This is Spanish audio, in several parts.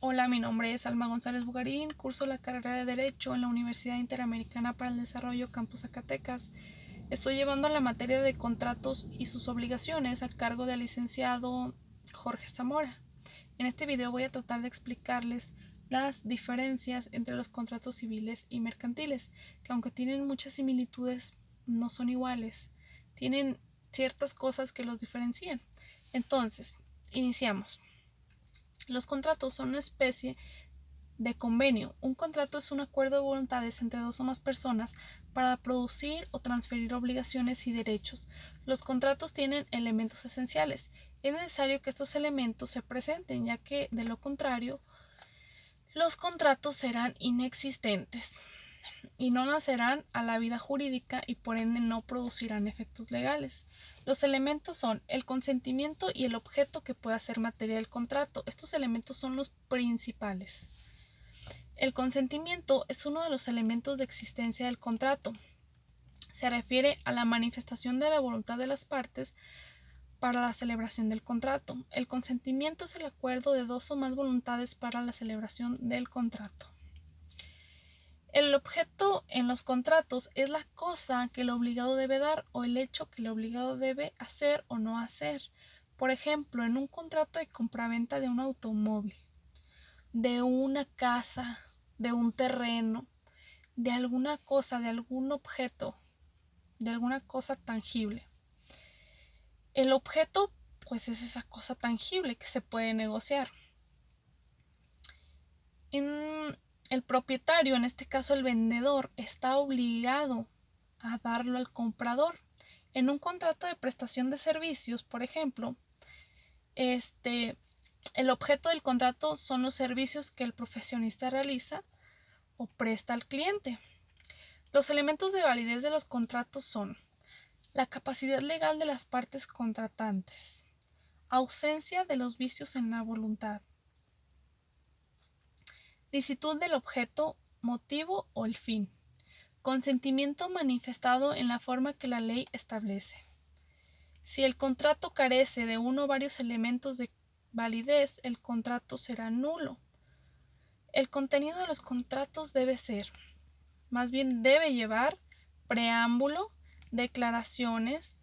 Hola, mi nombre es Alma González Bugarín, curso la carrera de Derecho en la Universidad Interamericana para el Desarrollo Campus Zacatecas. Estoy llevando la materia de contratos y sus obligaciones a cargo del licenciado Jorge Zamora. En este video voy a tratar de explicarles las diferencias entre los contratos civiles y mercantiles, que aunque tienen muchas similitudes, no son iguales. Tienen ciertas cosas que los diferencian. Entonces, iniciamos. Los contratos son una especie de convenio. Un contrato es un acuerdo de voluntades entre dos o más personas para producir o transferir obligaciones y derechos. Los contratos tienen elementos esenciales. Es necesario que estos elementos se presenten, ya que de lo contrario, los contratos serán inexistentes y no nacerán a la vida jurídica y por ende no producirán efectos legales. Los elementos son el consentimiento y el objeto que pueda ser materia del contrato. Estos elementos son los principales. El consentimiento es uno de los elementos de existencia del contrato. Se refiere a la manifestación de la voluntad de las partes para la celebración del contrato. El consentimiento es el acuerdo de dos o más voluntades para la celebración del contrato. El objeto en los contratos es la cosa que el obligado debe dar o el hecho que el obligado debe hacer o no hacer. Por ejemplo, en un contrato de compraventa de un automóvil, de una casa, de un terreno, de alguna cosa, de algún objeto, de alguna cosa tangible. El objeto, pues, es esa cosa tangible que se puede negociar. El propietario, en este caso el vendedor, está obligado a darlo al comprador. En un contrato de prestación de servicios, por ejemplo, el objeto del contrato son los servicios que el profesionista realiza o presta al cliente. Los elementos de validez de los contratos son la capacidad legal de las partes contratantes, ausencia de los vicios en la voluntad, licitud del objeto, motivo o el fin, consentimiento manifestado en la forma que la ley establece. Si el contrato carece de uno o varios elementos de validez, el contrato será nulo. El contenido de los contratos debe llevar preámbulo, declaraciones,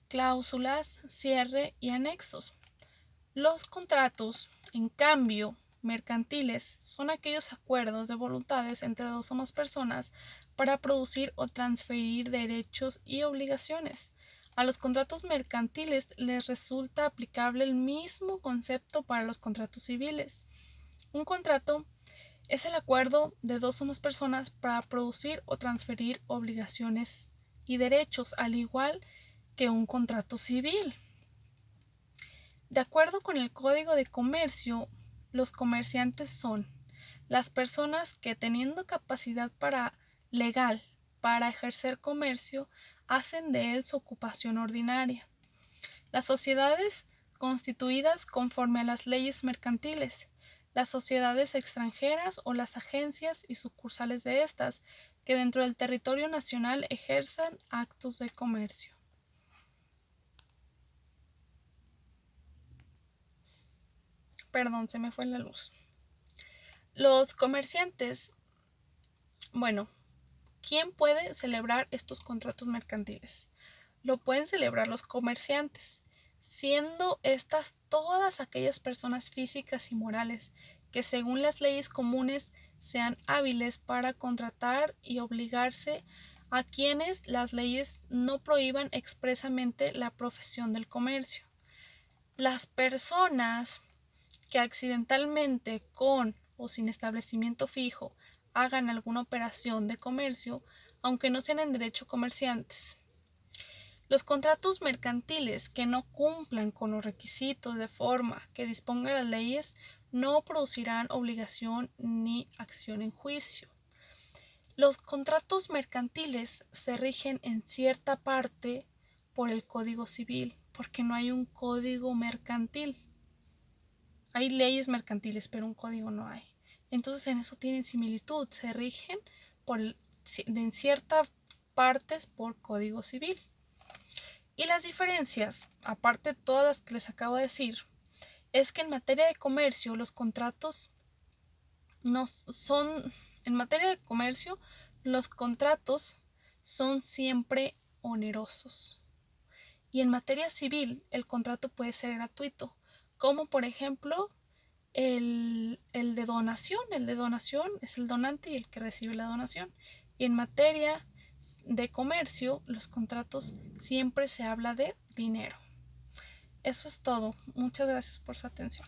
cláusulas, cierre y anexos. Los contratos, en cambio, mercantiles, son aquellos acuerdos de voluntades entre dos o más personas para producir o transferir derechos y obligaciones. A los contratos mercantiles les resulta aplicable el mismo concepto para los contratos civiles. Un contrato es el acuerdo de dos o más personas para producir o transferir obligaciones y derechos, al igual que un contrato civil. De acuerdo con el Código de Comercio, los comerciantes son las personas que, teniendo capacidad legal para ejercer comercio, hacen de él su ocupación ordinaria. Las sociedades constituidas conforme a las leyes mercantiles, las sociedades extranjeras o las agencias y sucursales de estas, que dentro del territorio nacional ejerzan actos de comercio. Perdón, se me fue la luz. Los comerciantes, bueno, ¿quién puede celebrar estos contratos mercantiles? Lo pueden celebrar los comerciantes, siendo estas todas aquellas personas físicas y morales que según las leyes comunes sean hábiles para contratar y obligarse a quienes las leyes no prohíban expresamente la profesión del comercio. Las personas que accidentalmente, con o sin establecimiento fijo, hagan alguna operación de comercio, aunque no sean en derecho comerciantes. Los contratos mercantiles que no cumplan con los requisitos de forma que dispongan las leyes no producirán obligación ni acción en juicio. Los contratos mercantiles se rigen en cierta parte por el Código Civil, porque no hay un código mercantil. Hay leyes mercantiles, pero un código no hay. Entonces en eso tienen similitud, se rigen en ciertas partes por Código Civil. Y las diferencias, aparte de todas las que les acabo de decir, es que en materia de comercio los contratos en materia de comercio, los contratos son siempre onerosos. Y en materia civil, el contrato puede ser gratuito, como por ejemplo el de donación. El de donación es el donante y el que recibe la donación. Y en materia de comercio, los contratos siempre se habla de dinero. Eso es todo. Muchas gracias por su atención.